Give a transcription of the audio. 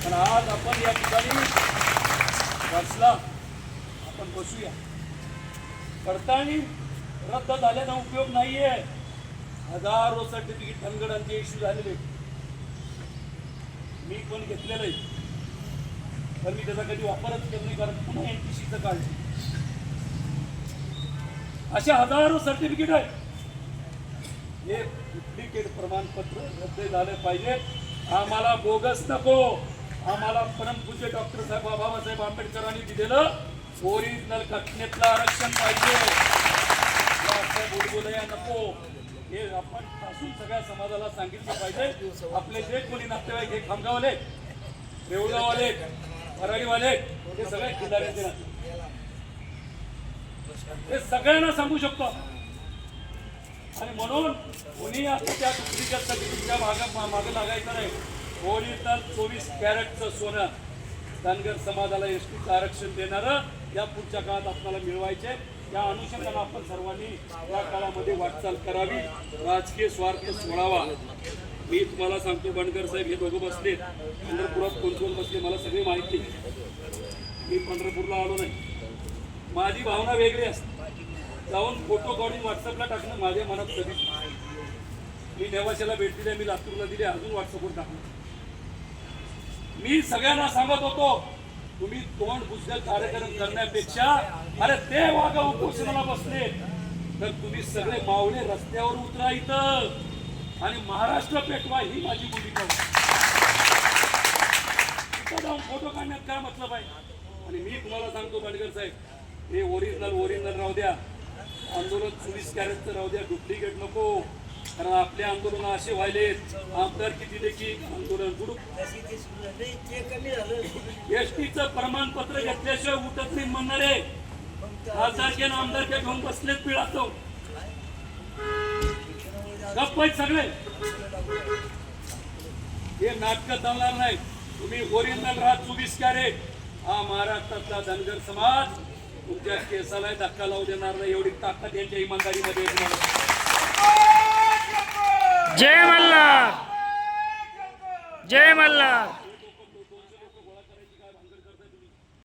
पण आज आपण या ठिकाणी बसला, आपण बसूया. पडताळणी रद्द झाल्याचा उपयोग नाहीये. हजारो सर्टिफिकेट धनगडांचे इश्यू झालेले, मी पण घेतलेलं आहे, पण मी त्याचा कधी वापरच करत नाही, कारण पुन्हा एनपीसीचं काढलं. असे हजारो सर्टिफिकेट आहेत. हे डुप्लिकेट प्रमाणपत्र रद्द झाले पाहिजे. आम्हाला बोगस नको. आम्हाला परमपूज्य डॉक्टर बाबासाहेब आंबेडकरांनी दिलेलं ओरिजिनल घटनेतलं आरक्षण पाहिजे. बोलबोलया नको. हे आपण पासून सगळ्या समाजाला सांगितलं पाहिजे. आपले जे कोणी नातेवाईक, हे खामगावले, रेवगाववाले, वराडीवाले, हे सगळे खिल्लाऱ्याचे नाते, हे सगळ्यांना सांगू शकतो. आणि म्हणून कोणी आता त्या डुप्लिकेट सर्टिफिकेटच्या मागे लागायचं नाही. ओरिजिनल 24 कॅरेटचं सोनं धनगर समाजाला एसटीचं आरक्षण देणारं या पुढच्या काळात आपल्याला मिळवायचे. त्या अनुषंगाने आपण सर्वांनी या काळामध्ये वाटचाल करावी, राजकीय स्वार्थ सोडावा. मी तुम्हाला सांगतो, बंडकर साहेब हे दोघं बसले पंढरपुरात, कोण कोण बसले मला सगळी माहिती. मी पंढरपूरला आलो नाही, माझी भावना वेगळी असते. जाऊन फोटो काढून व्हॉट्सअपला टाकणं माझ्या मनात कधीच नाही. मी नेवाशाला भेट दिली, मी लातूरला दिली, अजून व्हॉट्सअपवर टाकलं. मी सगळ्यांना सांगत होतो, तुम्ही तोंड बुजल कार्यक्रम करण्यापेक्षा अरे ते वागा उपोषणाला बसले तर तुम्ही सगळे मावळे रस्त्यावर उतरा इथं आणि महाराष्ट्र पेटवा, ही माझी भूमिका होती. इथं जाऊन फोटो काढण्यात काय मतलब आहे? आणि मी तुम्हाला सांगतो बंडकर साहेब, हे ओरिजिनल राहू द्या, आंदोलन 24 कॅरेटचं राहू द्या, डुप्लिकेट नको. कारण आपले आंदोलन असे व्हायलेत, आमदार किती देखी आंदोलन बुडू. एसटीचं प्रमाणपत्र घेतल्याशिवाय उठत नाही म्हणणारे खासदारके आमदारके घेऊन बसलेत पिळातो. गप्प आहेत सगळे. हे नाटक चालणार नाही. तुम्ही ओरिजिनल राहा 24 कॅरेट. हा महाराष्ट्रातला धनगर समाज तुमच्या केसाला धक्का लावू देणार नाही, एवढी ताकद यांच्या इमानदारीमध्ये. जय मल्हार, जय मल्हार.